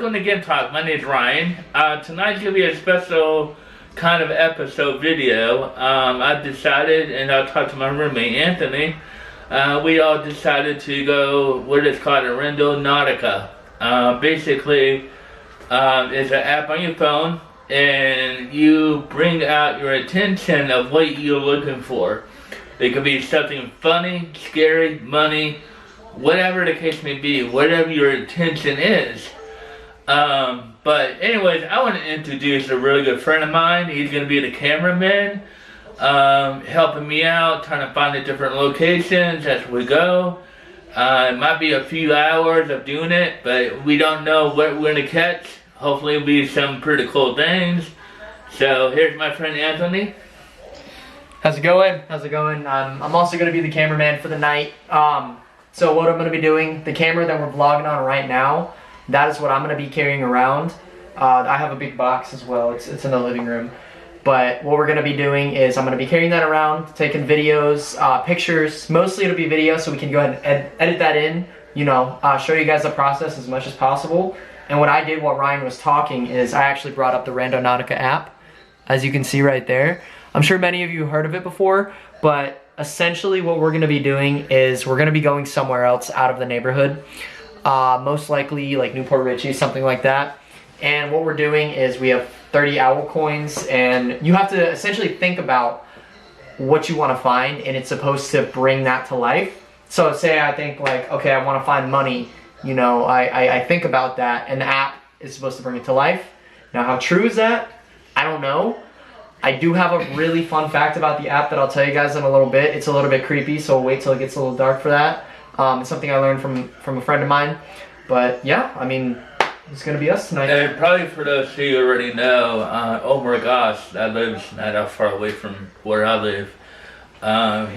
welcome to GIMP Talk. My name is Ryan. Tonight's going to be a special kind of episode video. I've decided, and I'll talk to my roommate Anthony, we all decided to go what is called a randonautica. Basically, it's an app on your phone, and you bring out your attention of what you're looking for. It could be something funny, scary, money, whatever the case may be, whatever your intention is. But anyways, I want to introduce a really good friend of mine. He's going to be the cameraman, helping me out, trying to find the different locations as we go. It might be a few hours of doing it, but we don't know what we're going to catch. Hopefully it'll be some pretty cool things. So here's my friend Anthony. How's it going? How's it going? I'm also going to be the cameraman for the night. So what I'm going to be doing, the camera that we're vlogging on right now, that is what I'm going to be carrying around. I have a big box as well. It's in the living room. But what we're going to be doing is I'm going to be carrying that around, taking videos, pictures. Mostly it'll be video, so we can go ahead and edit that in. You know, show you guys the process as much as possible. And what I did while Ryan was talking is I actually brought up the Randonautica app, as you can see right there. I'm sure many of you heard of it before, but essentially what we're going to be doing is we're going to be going somewhere else out of the neighborhood. Most likely like Newport Richie, something like that. And what we're doing is we have 30 owl coins, and you have to essentially think about what you want to find, and it's supposed to bring that to life. So say I think like, okay, I want to find money. You know, I think about that, and the app is supposed to bring it to life. Now, how true is that? I don't know. I do have a really fun fact about the app that I'll tell you guys in a little bit. It's a little bit creepy, so wait till it gets a little dark for that. It's something I learned from a friend of mine. But yeah, I mean, it's gonna be us tonight. And probably for those who you already know, Omar Goss, that lives not that far away from where I live,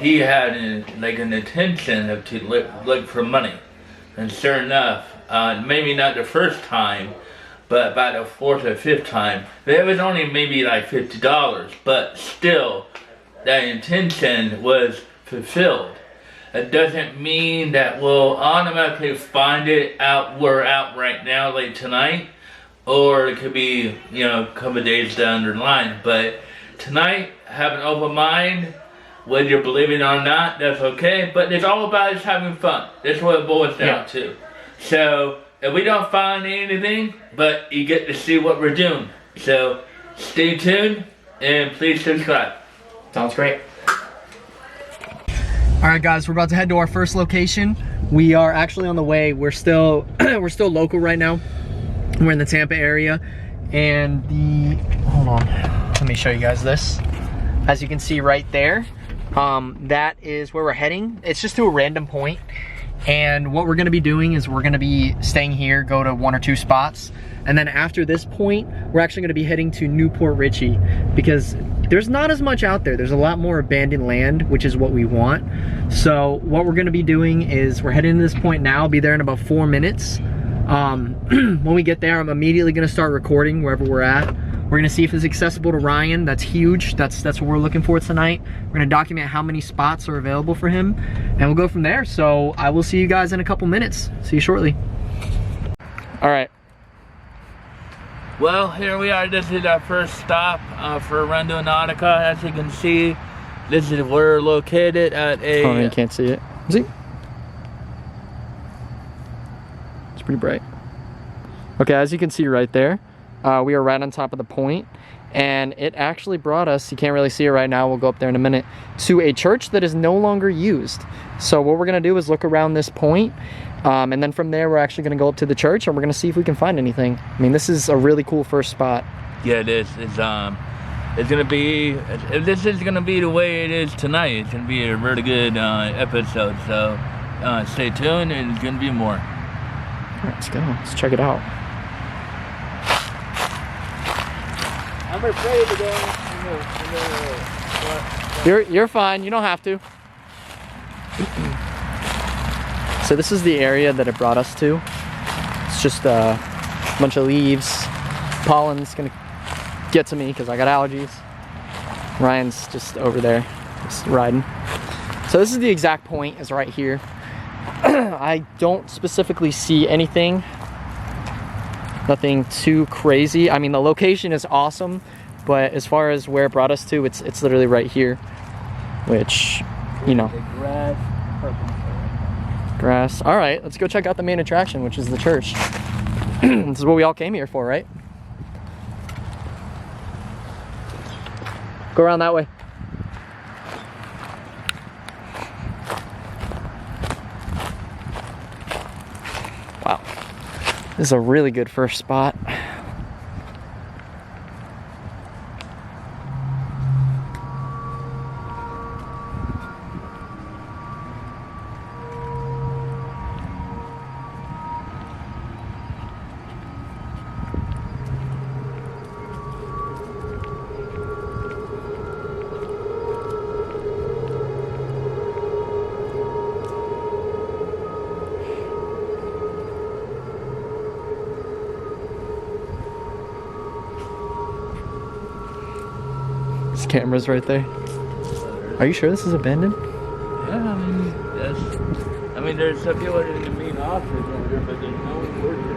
he had an intention of to look for money. And sure enough, maybe not the first time, but about the fourth or fifth time, there was only maybe like $50, but still, that intention was fulfilled. It doesn't mean that we'll automatically find it out, we're out right now, like tonight, or it could be, you know, a couple of days down the line. But tonight, have an open mind, whether you believe it or not, that's okay, but it's all about just having fun. That's what it boils down to. So, if we don't find anything, but you get to see what we're doing. So, stay tuned, and please subscribe. Sounds great. Alright guys, we're about to head to our first location. We are actually on the way. We're still local right now. We're in the Tampa area. And hold on, let me show you guys this. As you can see right there, that is where we're heading. It's just to a random point. And what we're gonna be doing is we're gonna be staying here, go to one or two spots. And then after this point, we're actually gonna be heading to Newport Richie, because there's not as much out there. There's a lot more abandoned land, which is what we want. So what we're gonna be doing is we're heading to this point now. I'll be there in about 4 minutes. When we get there, I'm immediately gonna start recording wherever we're at. We're gonna see if it's accessible to Ryan. That's huge. That's what we're looking for tonight. We're gonna document how many spots are available for him, and we'll go from there. So I will see you guys in a couple minutes. See you shortly. All right. Well, here we are. This is our first stop for Randonautica. As you can see, this is where we're located at a... Oh, you can't see it. See? It's pretty bright. Okay, as you can see right there, we are right on top of the point, and it actually brought us, you can't really see it right now, we'll go up there in a minute, to a church that is no longer used. So what we're gonna do is look around this point, and then from there we're actually gonna go up to the church and we're gonna see if we can find anything. I mean, this is a really cool first spot. Yeah, it is. It's gonna be, if this is gonna be the way it is tonight, it's gonna be a really good episode. So stay tuned, and it's gonna be more. All right, let's go. Let's check it out. I'm afraid to go. You're fine. You don't have to. So this is the area that it brought us to. It's just a bunch of leaves. Pollen's gonna get to me because I got allergies. Ryan's just over there, just riding. So this is the exact point, is right here. I don't specifically see anything Nothing too crazy. I mean, the location is awesome, but as far as where it brought us to, it's literally right here, which, you know. The grass, Grass. All right, let's go check out the main attraction, which is the church. This is what we all came here for, right? Go around that way. Wow. This is a really good first spot. This camera's right there. Are you sure this is abandoned? Yeah, I mean, there's some people in the main office over there, but there's no one working there.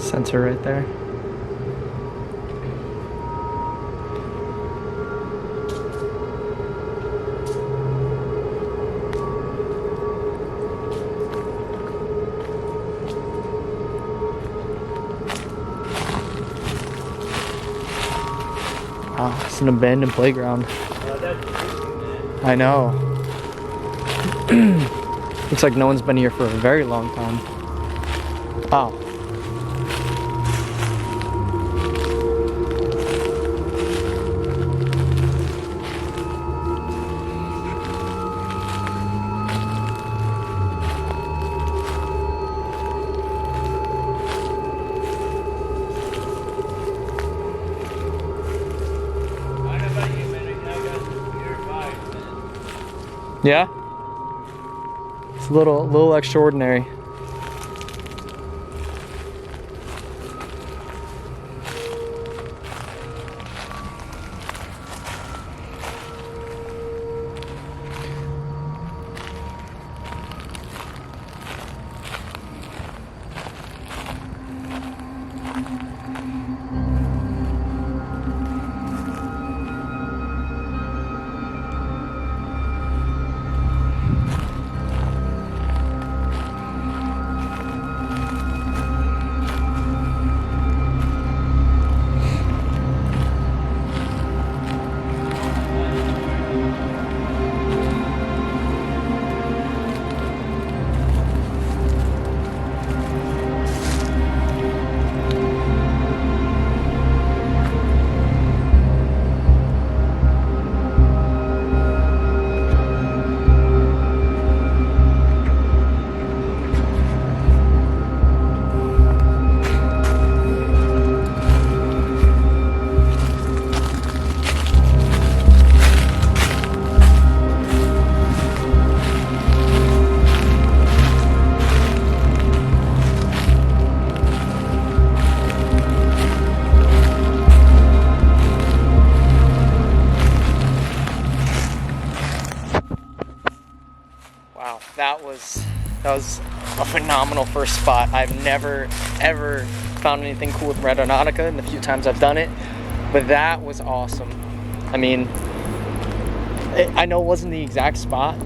Sensor right there. Wow, it's an abandoned playground. I know. Looks like no one's been here for a very long time. Wow. Yeah? It's a little extraordinary. Wow, that was a phenomenal first spot. I've never ever found anything cool with Randonautica in the few times I've done it, but that was awesome. I mean, I know it wasn't the exact spot,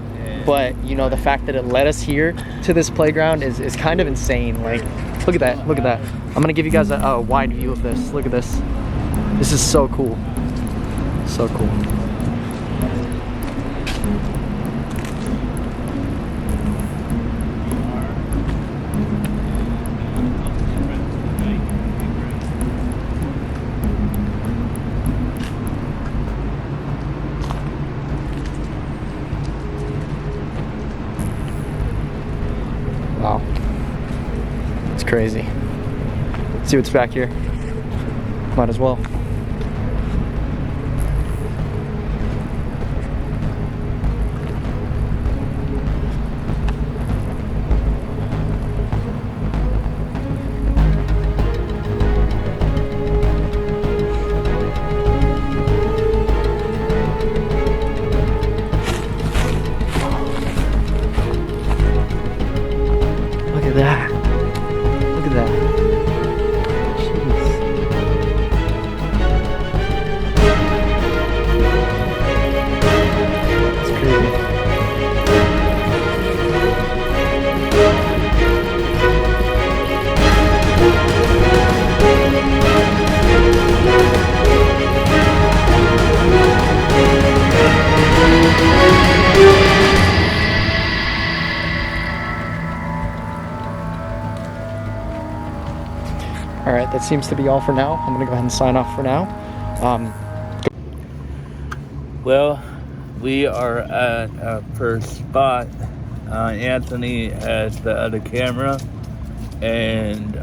but you know, the fact that it led us here to this playground is kind of insane. Like, look at that, look at that. I'm gonna give you guys a wide view of this. Look at this. This is so cool. So cool. It's crazy. See what's back here? Might as well. Look at that. Look at that. Jeez. That's crazy. All right, that seems to be all for now. I'm gonna go ahead and sign off for now. Well, we are at our first spot. Anthony has the other camera, and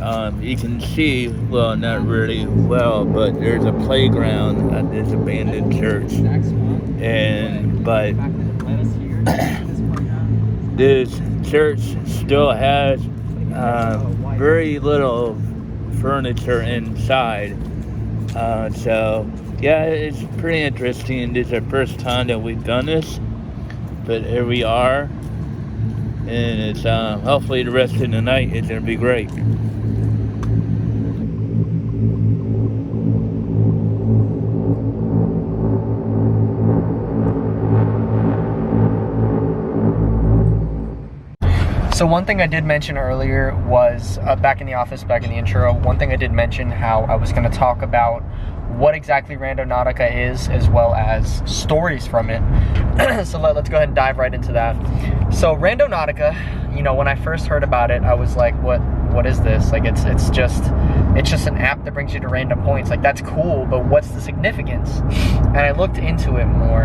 you can see, well, not really well, but there's a playground at this abandoned church. But this church still has very little furniture inside. So yeah, it's pretty interesting. This is the first time that we've done this, but here we are, and it's hopefully the rest of the night is gonna be great. So one thing I did mention earlier was, back in the office, back in the intro, one thing I did mention how I was going to talk about what exactly Randonautica is, as well as stories from it. So let's go ahead and dive right into that. So Randonautica, you know, when I first heard about it, I was like, what is this? Like, it's just an app that brings you to random points. Like, that's cool, but what's the significance? And I looked into it more,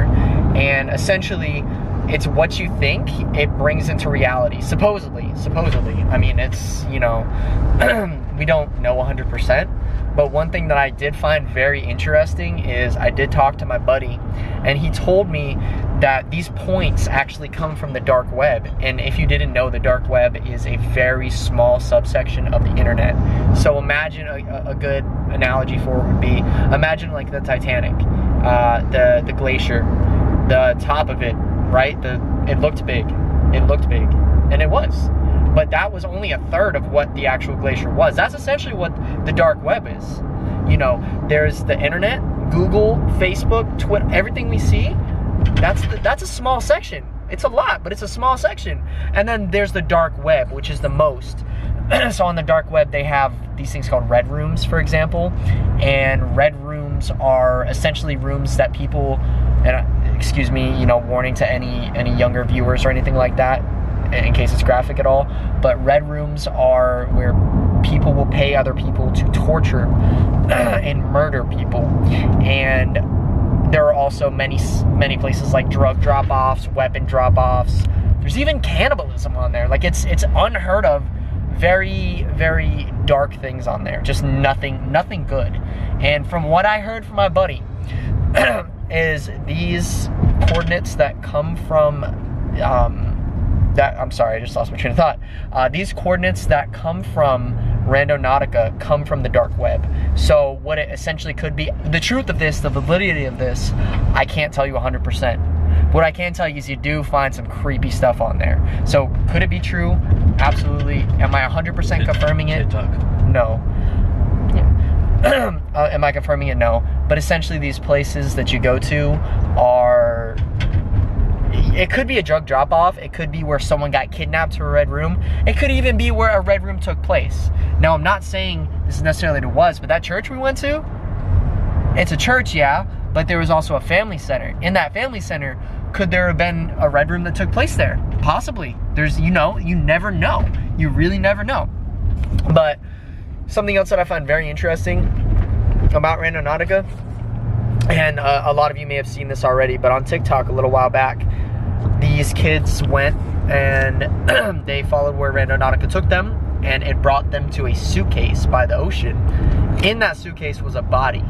and essentially, it's what you think it brings into reality. Supposedly. I mean, it's, you know, we don't know 100%, but one thing that I did find very interesting is I did talk to my buddy, and he told me that these points actually come from the dark web. And if you didn't know, the dark web is a very small subsection of the internet. So imagine a good analogy for it would be, imagine like the Titanic, the glacier, the top of it, right? It looked big, and it was. But that was only a third of what the actual glacier was. That's essentially what the dark web is. You know, there's the internet, Google, Facebook, Twitter, everything we see, that's a small section. It's a lot, but it's a small section. And then there's the dark web, which is the most. So on the dark web, they have these things called red rooms, for example. And red rooms are essentially rooms that people, and excuse me, you know, warning to any younger viewers or anything like that, in case it's graphic at all, but red rooms are where people will pay other people to torture and murder people. And there are also many places like drug drop-offs, weapon drop-offs. There's even cannibalism on there. Like, it's unheard of, very, very dark things on there. Just nothing good. And from what I heard from my buddy, is these coordinates that come from I'm sorry, I just lost my train of thought. These coordinates that come from Randonautica come from the dark web. So what it essentially could be, the truth of this, the validity of this, I can't tell you 100%. What I can tell you is you do find some creepy stuff on there. So could it be true? Absolutely. Am I 100% confirming it? No. Am I confirming it? No. But essentially these places that you go to are, it could be a drug drop-off. It could be where someone got kidnapped to a red room. It could even be where a red room took place. Now, I'm not saying this is necessarily what it was, but that church we went to, it's a church, yeah, but there was also a family center. In that family center, could there have been a red room that took place there? Possibly. There's, you know, you never know. You really never know. But something else that I find very interesting about Randonautica, and a lot of you may have seen this already, but on TikTok a little while back, these kids went and they followed where Randonautica took them, and it brought them to a suitcase by the ocean. In that suitcase was a body,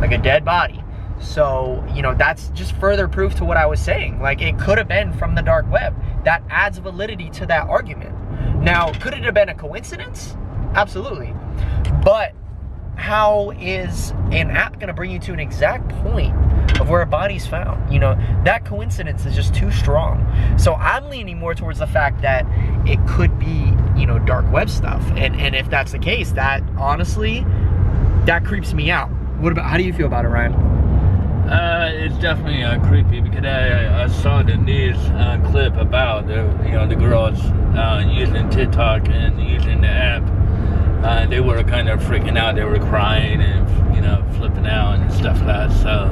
like a dead body. So, you know, that's just further proof to what I was saying. Like, it could have been from the dark web. That adds validity to that argument. Now, could it have been a coincidence? Absolutely. But how is an app going to bring you to an exact point of where a body's found? You know, that coincidence is just too strong. So I'm leaning more towards the fact that it could be, you know, dark web stuff. And if that's the case, that honestly, that creeps me out. What about, how do you feel about it, Ryan? It's definitely creepy, because I saw the news clip about the girls using TikTok and using the app. They were kind of freaking out. They were crying and, you know, flipping out and stuff like that. So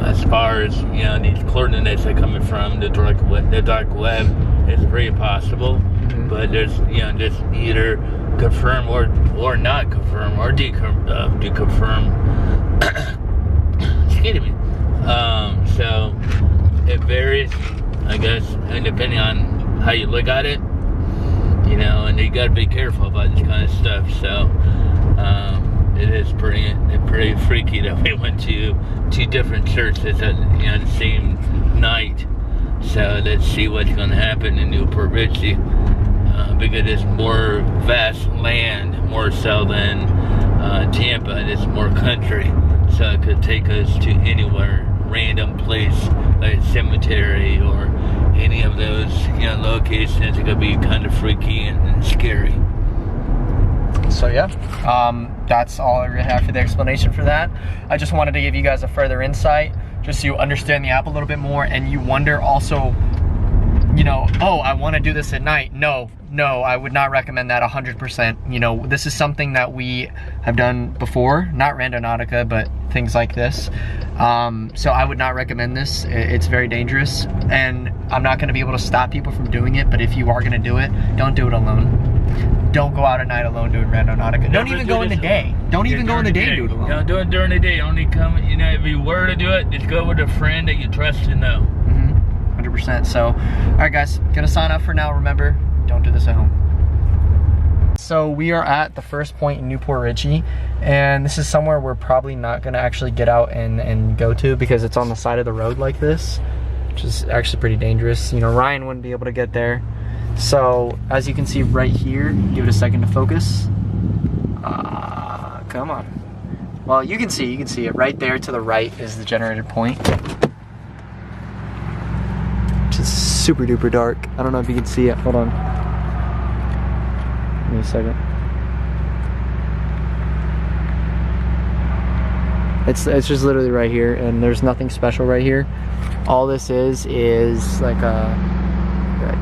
as far as, you know, these coordinates are coming from the dark web, it's very possible. Mm-hmm. But there's, you know, there's either confirm or not confirm or deconfirm. Excuse me. So it varies, I guess, and depending on how you look at it, you know, and you gotta be careful about this kind of stuff. So it is pretty freaky that we went to two different churches at, you know, the same night. So let's see what's gonna happen in Newport Richie, because it's more vast land, more so than Tampa. It's more country. So it could take us to anywhere, random place like cemetery or any of those, you know, locations. It could be kind of freaky and scary. So yeah, that's all I really have for the explanation for that. I just wanted to give you guys a further insight, just so you understand the app a little bit more, and you wonder also, you know, oh, I want to do this at night. No, I would not recommend that 100%. You know, this is something that we have done before, not Randonautica, but things like this. So I would not recommend this. It's very dangerous, and I'm not going to be able to stop people from doing it, but if you are going to do it, don't do it alone. Don't go out at night alone doing Randonautica. Don't even go in the day. Don't even go in the day and do it alone. Don't do it during the day. Only come, you know, if you were to do it, just go with a friend that you trust and know. 100%. So, all right, guys, gonna sign up for now. Remember, don't do this at home. So we are at the first point in Newport Richie, and this is somewhere we're probably not gonna actually get out and go to, because it's on the side of the road like this, which is actually pretty dangerous. You know, Ryan wouldn't be able to get there. So as you can see right here, give it a second to focus. Come on. Well, you can see it right there to the right is the generated point. It's super duper dark. I don't know if you can see it. Hold on. Give me a second. It's just literally right here, and there's nothing special right here. All this is like a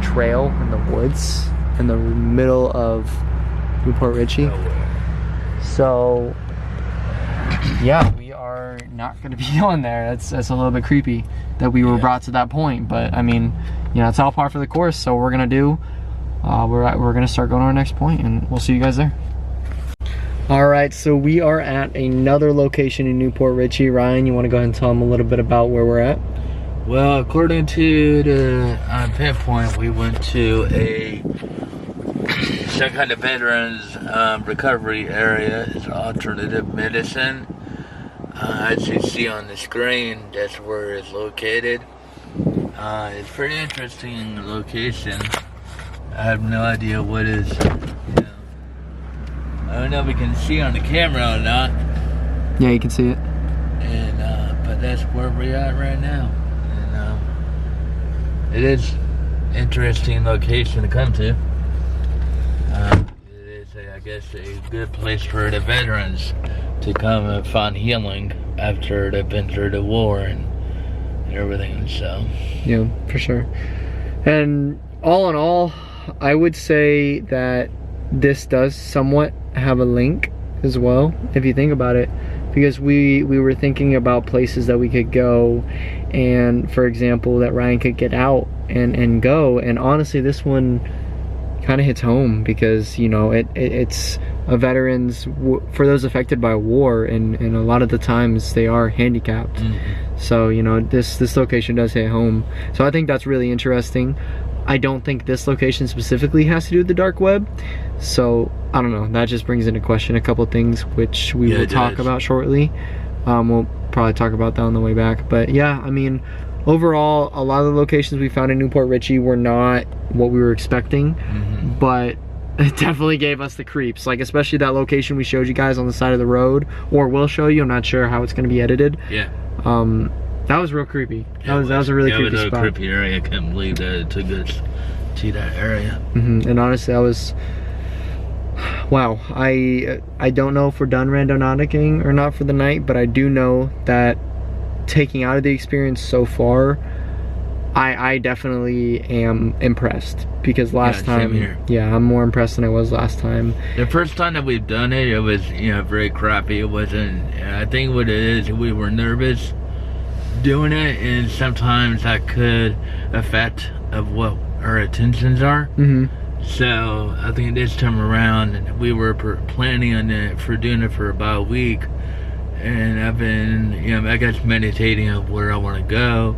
trail in the woods in the middle of Newport Richie. So yeah, we are not going to be going there. That's a little bit creepy that we were brought to that point, but I mean, you know, it's all par for the course. So we're gonna do, we're gonna start going to our next point, and we'll see you guys there. All right, so we are at another location in Newport Richie. Ryan, you want to go ahead and tell them a little bit about where we're at? Well, according to the pinpoint, we went to some kind of veterans recovery area. It's alternative medicine. As you see on the screen, that's where it's located. It's a pretty interesting location. I have no idea what is, you know, I don't know if we can see on the camera or not. Yeah, you can see it. And but that's where we're at right now. And it is interesting location to come to. It is, I guess, a good place for the veterans to come and find healing after they've been through the war and everything. So yeah, for sure. And all in all, I would say that this does somewhat have a link as well, if you think about it, because we were thinking about places that we could go, and for example that Ryan could get out and go, and honestly this one kind of hits home, because you know it's a veterans for those affected by war, and a lot of the times they are handicapped. So you know this location does hit home, so I think that's really interesting. I don't think this location specifically has to do with the dark web. So I don't know, that just brings into question a couple things which we will talk about shortly. We'll probably talk about that on the way back, but yeah, I mean, overall, a lot of the locations we found in Newport Richey were not what we were expecting, but it definitely gave us the creeps, like especially that location we showed you guys on the side of the road, or will show you. I'm not sure how it's going to be edited. Yeah. That was real creepy. That was a really creepy spot. It was a creepy area. I can't believe that it took us to that area. And honestly, that was, wow. I don't know if we're done randonauticing or not for the night, but I do know that taking out of the experience so far, I definitely am impressed, because last time, I'm more impressed than I was last time. The first time that we've done it, it was, you know, very crappy. It wasn't, I think what it is, we were nervous doing it, and sometimes that could affect of what our intentions are. So I think this time around, we were planning on it for doing it for about a week, and I've been, you know, I guess meditating on where I want to go.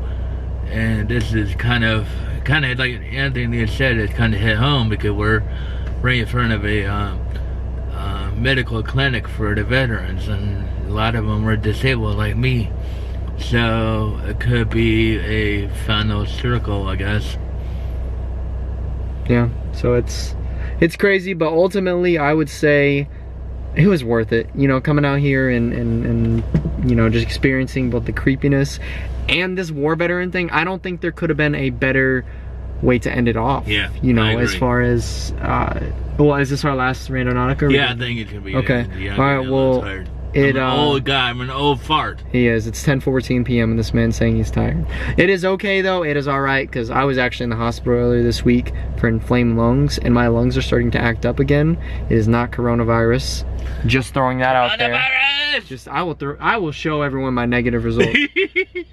And this is kind of like Anthony had said, it's kind of hit home, because we're right in front of a medical clinic for the veterans, and a lot of them were disabled like me. So it could be a final circle, I guess. Yeah, so it's crazy, but ultimately I would say it was worth it, you know, coming out here and you know, just experiencing both the creepiness and this war veteran thing. I don't think there could have been a better way to end it off. Yeah, you know, as far as well, is this our last Randonautica? Yeah, I think it could be. Okay. All right. Well, I'm an old guy. I'm an old fart. He is. It's 10:14 p.m. and this man's saying he's tired. It is okay though. It is all right, because I was actually in the hospital earlier this week for inflamed lungs, and my lungs are starting to act up again. It is not coronavirus. Just throwing that out there. Just I will show everyone my negative results.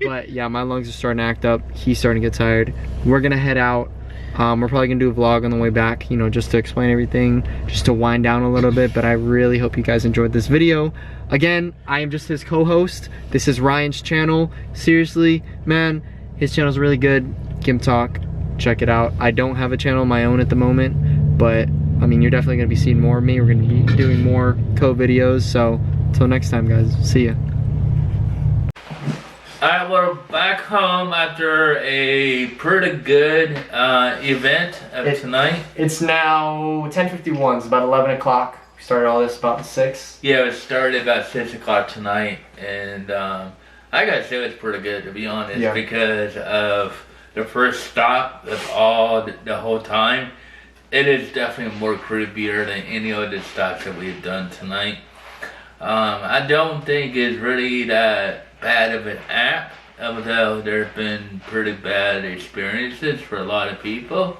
But yeah, my lungs are starting to act up. He's starting to get tired. We're gonna head out. We're probably gonna do a vlog on the way back, you know, just to explain everything, just to wind down a little bit. But I really hope you guys enjoyed this video. Again, I am just his co-host. This is Ryan's channel. Seriously, man, his channel's really good. GIMP Talk, check it out. I don't have a channel of my own at the moment, but I mean, you're definitely gonna be seeing more of me. We're gonna be doing more co-videos. So until next time, guys, see ya. Alright, we're back home after a pretty good event of tonight. It's now 10:51. It's about 11 o'clock. We started all this about 6. Yeah, it started about 6 o'clock tonight, and I gotta say it was pretty good, to be honest, because of the first stop of all the whole time. It is definitely more creepier than any other stops that we've done tonight. I don't think it's really that bad of an app, although there's been pretty bad experiences for a lot of people.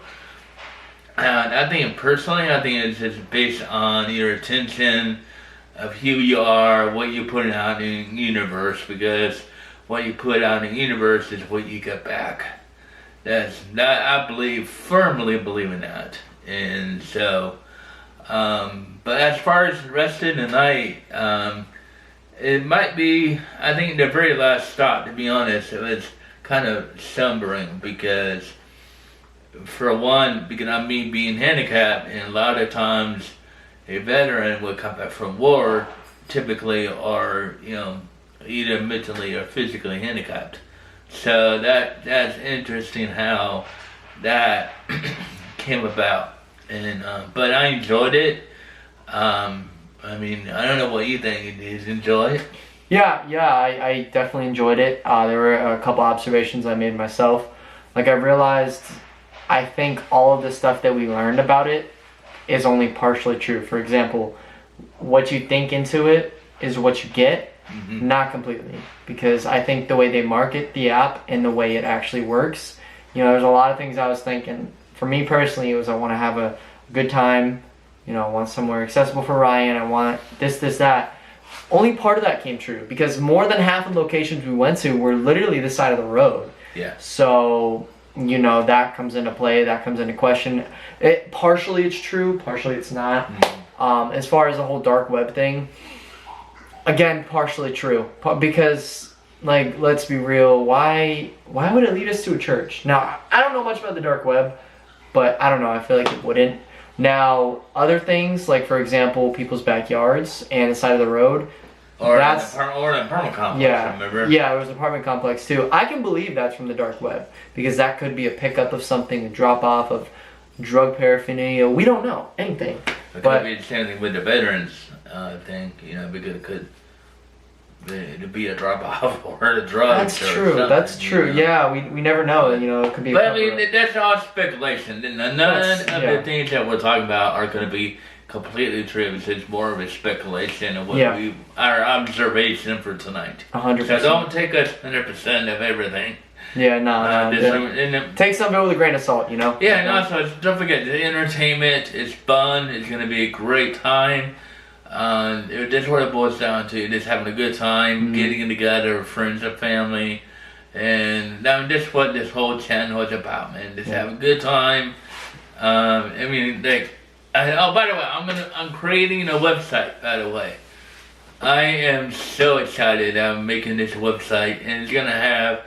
And I think personally, I think it's just based on your attention of who you are, what you're putting out in the universe, because what you put out in the universe is what you get back. That I firmly believe in that. And so, but as far as the rest of the night, it might be, I think the very last stop, to be honest, it was kind of sombering, because for one, because of me being handicapped, and a lot of times a veteran would come back from war, typically are, you know, either mentally or physically handicapped. So that's interesting how that came about. And but I enjoyed it. I mean, I don't know what you think. Did you enjoy it? Yeah, I definitely enjoyed it. There were a couple observations I made myself. Like, I realized, I think all of the stuff that we learned about it is only partially true. For example, what you think into it is what you get, not completely. Because I think the way they market the app and the way it actually works, you know, there's a lot of things I was thinking. For me personally, it was I want to have a good time. You know, I want somewhere accessible for Ryan. I want this, that. Only part of that came true, because more than half of the locations we went to were literally this side of the road. Yeah. So, you know, that comes into play. That comes into question. Partially it's true. Partially it's not. As far as the whole dark web thing, again, partially true. Because, like, let's be real. Why would it lead us to a church? Now, I don't know much about the dark web. but I don't know. I feel like it wouldn't. Now, other things like, for example, people's backyards and the side of the road. Or That's an apartment complex. yeah, Remember? yeah. It was an apartment complex too. I can believe that's from the dark web because that could be a pickup of something, a drop off of drug paraphernalia. We don't know anything. It But- could be the same thing with the veterans thing, you know, because it could be a drop off or a drug. That's or true. something, That's you true. know? Yeah, we never know. You know, it could be. But a I mean, cover-up. that's all speculation. None of the things that we're talking about are going to be completely true. It's more of a speculation of what our observation for tonight. 100%. So don't take us 100% of everything. Yeah, no. Take some of it with a grain of salt, you know. Yeah, and also don't forget the entertainment. It's fun. It's going to be a great time. That's what it boils down to. Just having a good time, getting together with friends and family, and that's what this whole channel is about, man. Just have a good time. I mean, like, oh, by the way, I'm creating a website. By the way, I am so excited. I'm making this website, and it's gonna have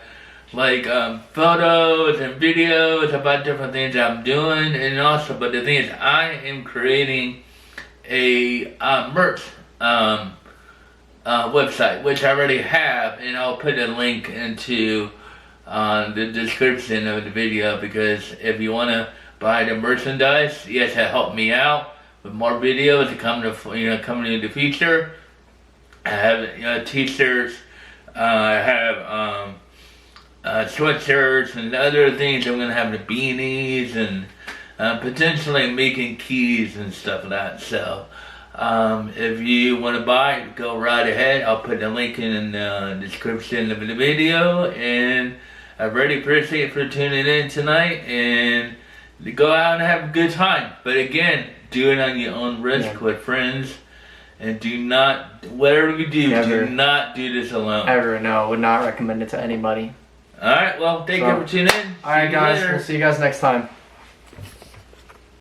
like photos and videos about different things I'm doing, and also, but the thing is, I am creating a merch website, which I already have, and I'll put a link into the description of the video, because if you want to buy the merchandise, yes, that helped me out with more videos to come coming in the future. I have t-shirts, I have sweatshirts and other things. I'm gonna have the beanies and potentially making keys and stuff like that. So if you want to buy, go right ahead. I'll put the link in the description of the video, and I really appreciate you for tuning in tonight, and go out and have a good time. But again, do it on your own risk with friends, and do not, whatever you do, do not do this alone. Ever, no, would not recommend it to anybody. Alright, well, thank you for tuning in. Alright guys, we'll see you guys next time.